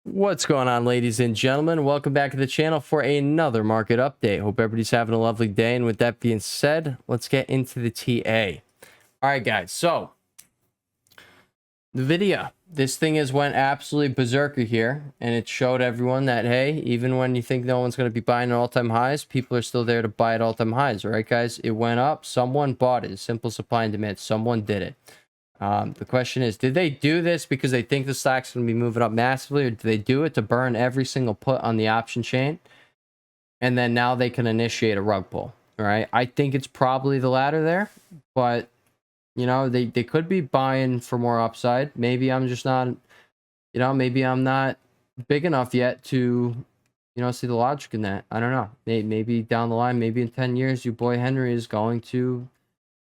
What's going on, ladies and gentlemen? Welcome back to the channel for another market update. Hope everybody's having a lovely day. And with that being said, let's get into the TA. All right, guys. So the video, this thing has went absolutely berserker here, and it showed everyone that, hey, even when you think no one's going to be buying at all-time highs, people are still there to buy at all-time highs. All right, guys, it went up. Someone bought it. Simple supply and demand. Someone did it. The question is, did they do this because they think the stock's going to be moving up massively, or do they do it to burn every single put on the option chain, and then now they can initiate a rug pull? All right, I think it's probably the latter there, but you know, they could be buying for more upside. Maybe I'm just not, maybe I'm not big enough yet to, see the logic in that. I don't know. Maybe down the line, maybe in 10 years, your boy Henry is going to,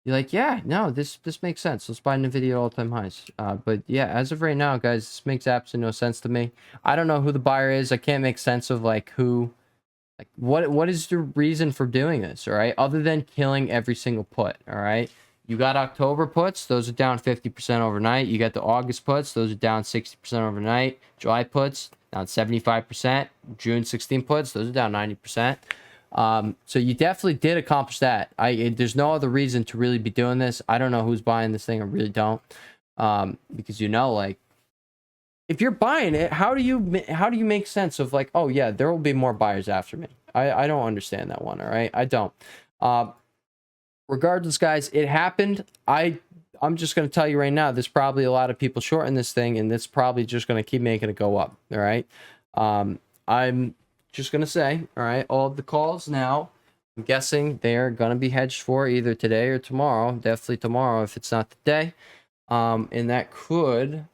you're like, yeah, no, this makes sense. Let's buy NVIDIA all-time highs. But yeah, as of right now, guys, this makes absolutely no sense to me. I don't know who the buyer is. I can't make sense of like who, like what is the reason for doing this? All right, other than killing every single put. All right, you got October puts; those are down 50% overnight. You got the August puts; those are down 60% overnight. July puts down 75%. June 16 puts; those are down 90%. So you definitely did accomplish that. There's no other reason to really be doing this. I don't know who's buying this thing. I really don't. Because like if you're buying it, how do you make sense of like, oh yeah, there will be more buyers after me? I don't understand that one. All right, I don't. Regardless, guys, it happened. I'm just going to tell you right now, there's probably a lot of people shorting this thing, and it's probably just going to keep making it go up. All right. I'm just gonna say, all right, all of the calls now, I'm guessing they're gonna be hedged for either today or tomorrow. Definitely tomorrow if it's not today. And that could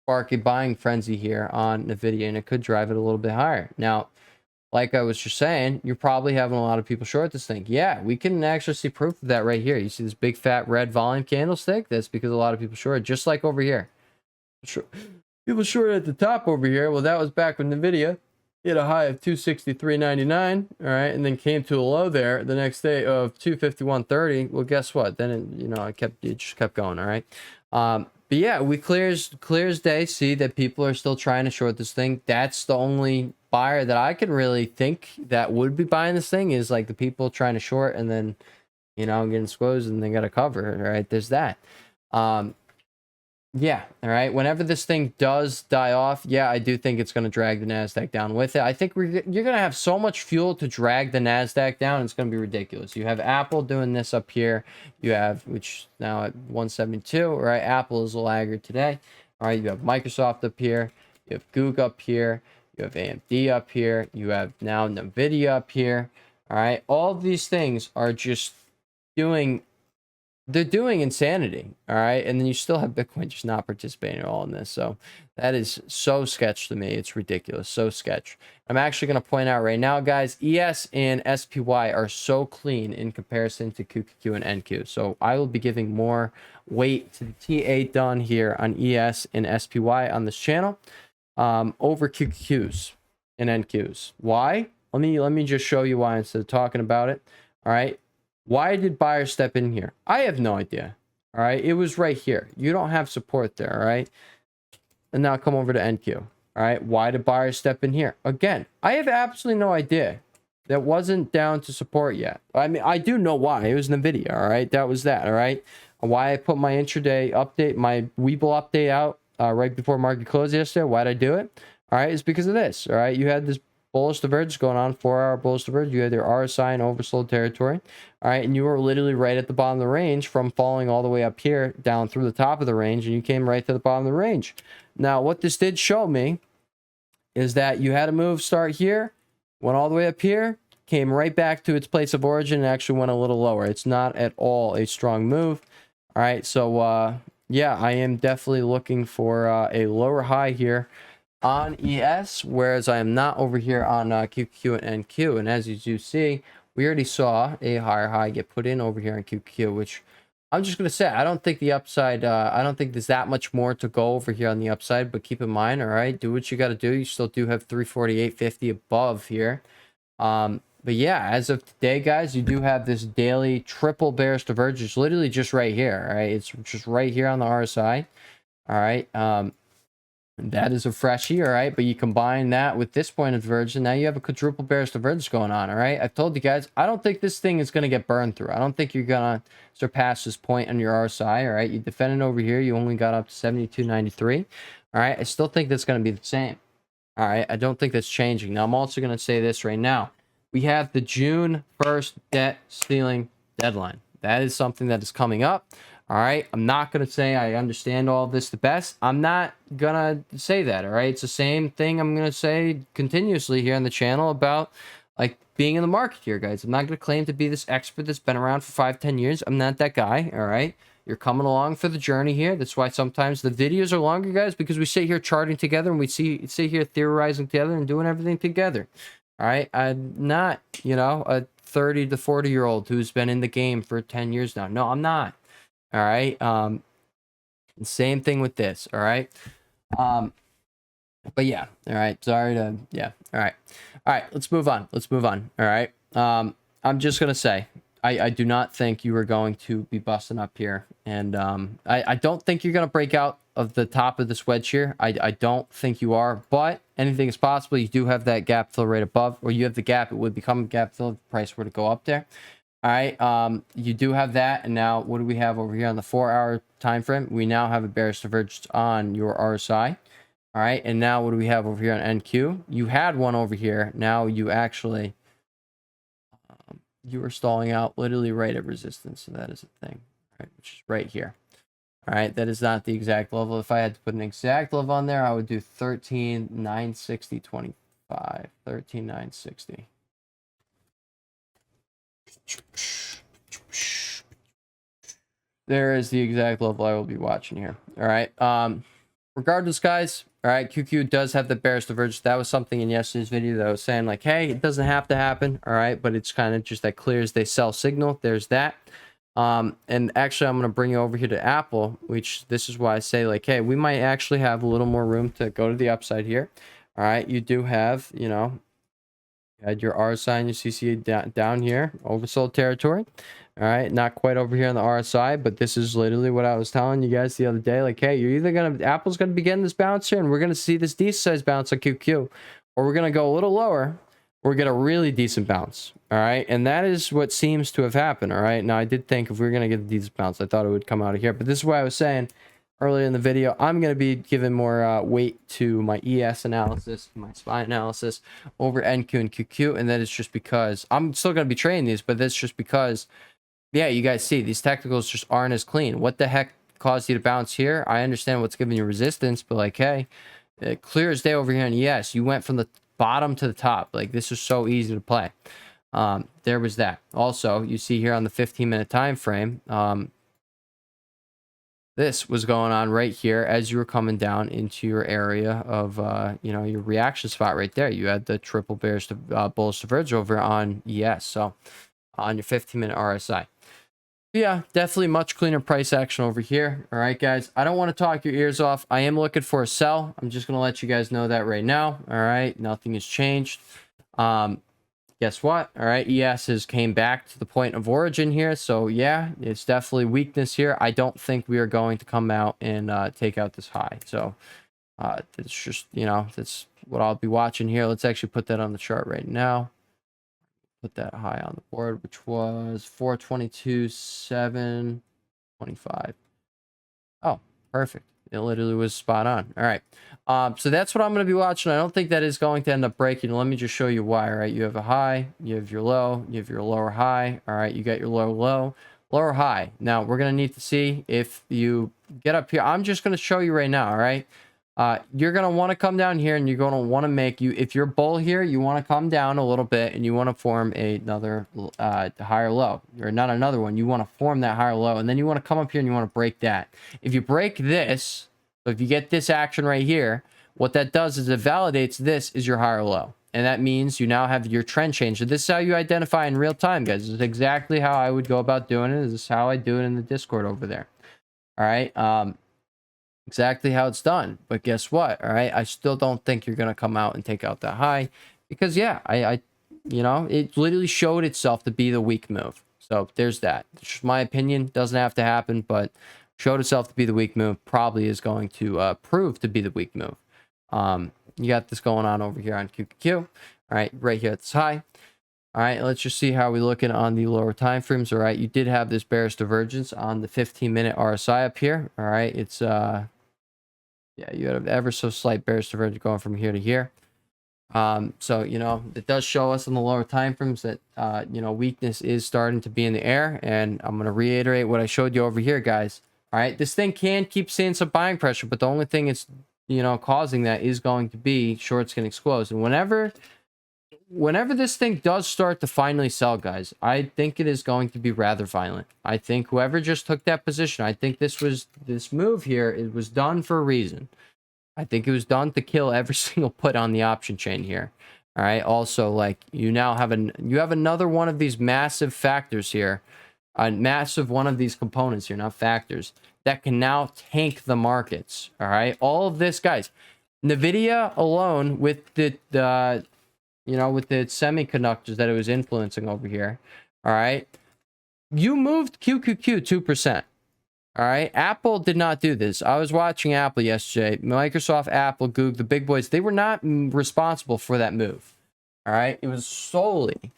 spark a buying frenzy here on NVIDIA, and it could drive it a little bit higher. Now, like I was just saying, you're probably having a lot of people short this thing. Yeah, we can actually see proof of that right here. You see this big fat red volume candlestick? That's because a lot of people short, just like over here. People short at the top over here. Well, that was back with NVIDIA. Hit a high of 263.99, all right, and then came to a low there the next day of 251.30. Well, guess what? Then it just kept going, all right. But yeah, we clear as day see that people are still trying to short this thing. That's the only buyer that I can really think that would be buying this thing is like the people trying to short and then getting squeezed and they got to cover, all right. There's that. Yeah, all right. Whenever this thing does die off, yeah, I do think it's going to drag the NASDAQ down with it. I think you're going to have so much fuel to drag the NASDAQ down, it's going to be ridiculous. You have Apple doing this up here. You have, which now at 172, right? Apple is a laggard today. All right, you have Microsoft up here. You have Google up here. You have AMD up here. You have now NVIDIA up here. All right, all of these things are just doing... They're doing insanity, all right? And then you still have Bitcoin just not participating at all in this. So that is so sketch to me. It's ridiculous, so sketch. I'm actually going to point out right now, guys, ES and SPY are so clean in comparison to QQQ and NQ. So I will be giving more weight to the TA done here on ES and SPY on this channel over QQQs and NQs. Why? Let me just show you why instead of talking about it, all right? Why did buyers step in here? I have no idea. All right. It was right here. You don't have support there. All right. And now come over to NQ. All right. Why did buyers step in here? Again, I have absolutely no idea. That wasn't down to support yet. I mean, I do know why. It was NVIDIA. All right. That was that. All right. Why I put my intraday update, my Webull update out right before market close yesterday. Why'd I do it? All right. It's because of this. All right. You had this bullish divergence going on, 4-hour bullish divergence. You had your RSI in oversold territory. All right, and you were literally right at the bottom of the range from falling all the way up here down through the top of the range, and you came right to the bottom of the range. Now, what this did show me is that you had a move start here, went all the way up here, came right back to its place of origin, and actually went a little lower. It's not at all a strong move. All right, so yeah, I am definitely looking for a lower high here on ES, whereas I am not over here on QQQ and NQ. And as you do see, we already saw a higher high get put in over here on QQQ, which I'm just going to say, I don't think the upside, I don't think there's that much more to go over here on the upside, but keep in mind, all right, do what you got to do. You still do have 348.50 above here. But yeah, as of today, guys, you do have this daily triple bearish divergence, literally just right here, all right? It's just right here on the RSI, all right? That is a freshie, all right? But you combine that with this point of divergence, now you have a quadruple bearish divergence going on, all right? I've told you guys, I don't think this thing is going to get burned through. I don't think you're going to surpass this point on your RSI, all right? You defended over here. You only got up to 72.93, all right? I still think that's going to be the same, all right? I don't think that's changing. Now, I'm also going to say this right now. We have the June 1st debt ceiling deadline. That is something that is coming up. All right, I'm not going to say I understand all this the best. I'm not going to say that, all right? It's the same thing I'm going to say continuously here on the channel about, like, being in the market here, guys. I'm not going to claim to be this expert that's been around for 5-10 years. I'm not that guy, all right? You're coming along for the journey here. That's why sometimes the videos are longer, guys, because we sit here charting together and we sit here theorizing together and doing everything together, all right? I'm not, you know, a 30 to 40-year-old who's been in the game for 10 years now. No, I'm not. All right. Same thing with this. All right. But yeah. All right. Sorry to, yeah. All right. All right. Let's move on. Let's move on. All right. I'm just going to say, I do not think you are going to be busting up here. And I don't think you're going to break out of the top of this wedge here. I don't think you are, but anything is possible. You do have that gap fill right above, or you have the gap. It would become a gap fill if the price were to go up there. All right, you do have that, and now what do we have over here on the 4-hour time frame? We now have a bearish divergence on your RSI. All right, and now what do we have over here on NQ? You had one over here. Now you actually you were stalling out literally right at resistance, so that is a thing, right? Which is right here. All right, that is not the exact level. If I had to put an exact level on there, I would do 13,960.25. 13,960. There is the exact level I will be watching here. All right. Regardless, guys. All right. QQ does have the bearish divergence. That was something in yesterday's video that I was saying, like, hey, it doesn't have to happen. All right. But it's kind of just that clear as they sell signal. There's that. And actually, I'm going to bring you over here to Apple, which this is why I say, like, hey, we might actually have a little more room to go to the upside here. All right. You do have, you know, you had your RSI and your CCA down here, oversold territory. All right, not quite over here on the RSI, but this is literally what I was telling you guys the other day. Like, hey, you're either going to, Apple's going to be getting this bounce here, and we're going to see this decent size bounce on QQ, or we're going to go a little lower, or get a really decent bounce. All right, and that is what seems to have happened. All right, now I did think if we were going to get a decent bounce, I thought it would come out of here, but this is what I was saying earlier in the video. I'm going to be giving more weight to my ES analysis, my SPY analysis over NQ and QQ, and that is just because I'm still going to be trading these, but that's just because, yeah, you guys see these technicals just aren't as clean. What the heck caused you to bounce here? I understand what's giving you resistance, but like, hey, clear as day over here in ES, you went from the bottom to the top. Like, this is so easy to play. There was that. Also, you see here on the 15-minute time frame, this was going on right here as you were coming down into your area of, you know, your reaction spot right there. You had the triple bearish bullish diverge over on ES. So on your 15-minute RSI. Yeah, definitely much cleaner price action over here. All right, guys. I don't want to talk your ears off. I am looking for a sell. I'm just going to let you guys know that right now. All right. Nothing has changed. Guess what? All right, ES has came back to the point of origin here. So yeah, it's definitely weakness here. I don't think we are going to come out and take out this high. So it's just, you know, that's what I'll be watching here. Let's actually put that on the chart right now. Put that high on the board, which was 422.725. Oh, perfect. It literally was spot on. All right. So that's what I'm going to be watching. I don't think that is going to end up breaking. Let me just show you why. All right. You have a high, you have your low, you have your lower high. All right. You got your lower low, lower high. Now we're going to need to see if you get up here. I'm just going to show you right now. All right. You're going to want to come down here and you're going to want to make you, if you're bull here, you want to come down a little bit and you want to form another higher low, or not another one. You want to form that higher low, and then you want to come up here and you want to break that. If you break this, so if you get this action right here, what that does is it validates this is your higher low. And that means you now have your trend change. So this is how you identify in real time, guys. This is exactly how I would go about doing it. This is how I do it in the Discord over there. All right. Exactly how it's done. But guess what? All right. I still don't think you're going to come out and take out that high because, yeah, I you know, it literally showed itself to be the weak move. So there's that. It's just my opinion. Doesn't have to happen, but showed itself to be the weak move. Probably is going to prove to be the weak move. You got this going on over here on QQQ. All right, right here at this high. All right, let's just see how we're looking on the lower time frames. All right, you did have this bearish divergence on the 15-minute RSI up here. All right, it's yeah, you had an ever so slight bearish divergence going from here to here. So you know, it does show us on the lower time frames that you know, weakness is starting to be in the air, and I'm going to reiterate what I showed you over here, guys. All right, this thing can keep seeing some buying pressure, but the only thing it's, you know, causing that is going to be shorts getting exposed. And whenever this thing does start to finally sell, guys, I think it is going to be rather violent. I think whoever just took that position, I think this move here, it was done for a reason. I think it was done to kill every single put on the option chain here. All right. Also, like, you now have another one of these massive factors here, a massive one of these components here, not factors, that can now tank the markets. All right. All of this, guys, Nvidia alone with the you know, with the semiconductors that it was influencing over here. All right. You moved QQQ 2%. All right. Apple did not do this. I was watching Apple yesterday. Microsoft, Apple, Google, the big boys, they were not responsible for that move. All right. It was solely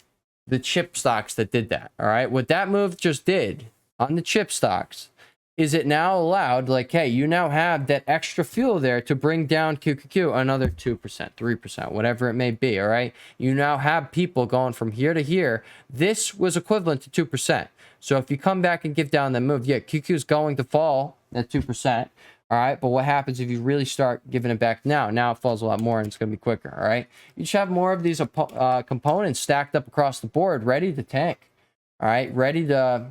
the chip stocks that did that. All right. What that move just did on the chip stocks is it now allowed, like, hey, you now have that extra fuel there to bring down QQQ another 2%, 3%, whatever it may be. All right. You now have people going from here to here. This was equivalent to 2%. So if you come back and give down that move, yeah, QQ is going to fall at 2%. All right. But what happens if you really start giving it back now? Now it falls a lot more and it's going to be quicker. All right. You should have more of these components stacked up across the board, ready to tank. All right. Ready to,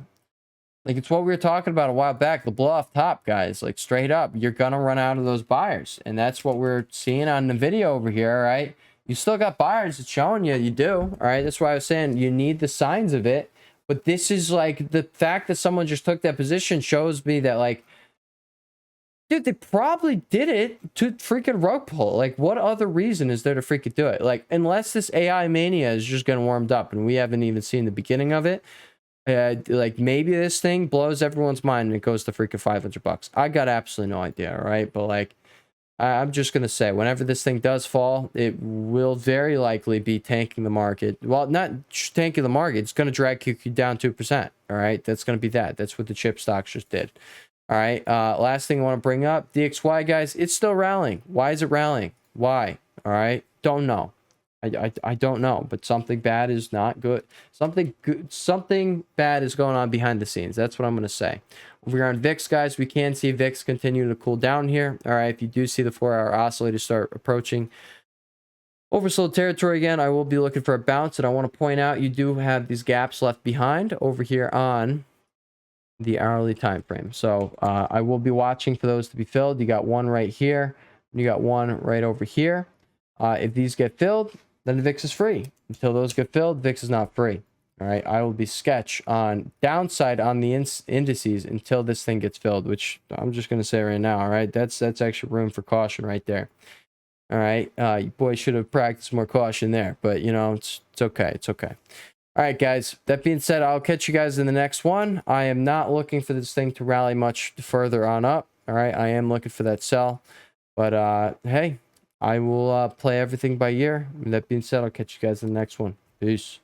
like, it's what we were talking about a while back, the blow off top, guys. Like, straight up, you're going to run out of those buyers. And that's what we're seeing on the video over here. All right. You still got buyers. It's showing you do. All right. That's why I was saying you need the signs of it. But this is like, the fact that someone just took that position shows me that, like, dude, they probably did it to freaking rug pull. Like, what other reason is there to freaking do it? Like, unless this AI mania is just getting warmed up and we haven't even seen the beginning of it. Like, maybe this thing blows everyone's mind and it goes to freaking $500. I got absolutely no idea, all right? But, like, I'm just going to say, whenever this thing does fall, it will very likely be tanking the market. Well, not tanking the market. It's going to drag QQ down 2%. All right. That's going to be that. That's what the chip stocks just did. All right. Last thing I want to bring up, DXY, guys, it's still rallying. Why is it rallying? Why? All right. Don't know. I don't know, but something bad is not good. Something bad is going on behind the scenes. That's what I'm going to say. Over here on VIX, guys, we can see VIX continue to cool down here. All right, if you do see the 4-hour oscillator start approaching oversold territory again, I will be looking for a bounce. And I want to point out, you do have these gaps left behind over here on the hourly time frame. So I will be watching for those to be filled. You got one right here. You got one right over here. If these get filled, then the VIX is free. Until those get filled, VIX is not free. All right, I will be sketch on downside on the indices until this thing gets filled, which I'm just going to say right now. All right, that's actually room for caution right there. All right, you boys should have practiced more caution there, but you know, it's okay. It's okay. All right, guys, that being said, I'll catch you guys in the next one. I am not looking for this thing to rally much further on up. All right, I am looking for that sell, but hey, I will play everything by ear. And that being said, I'll catch you guys in the next one. Peace.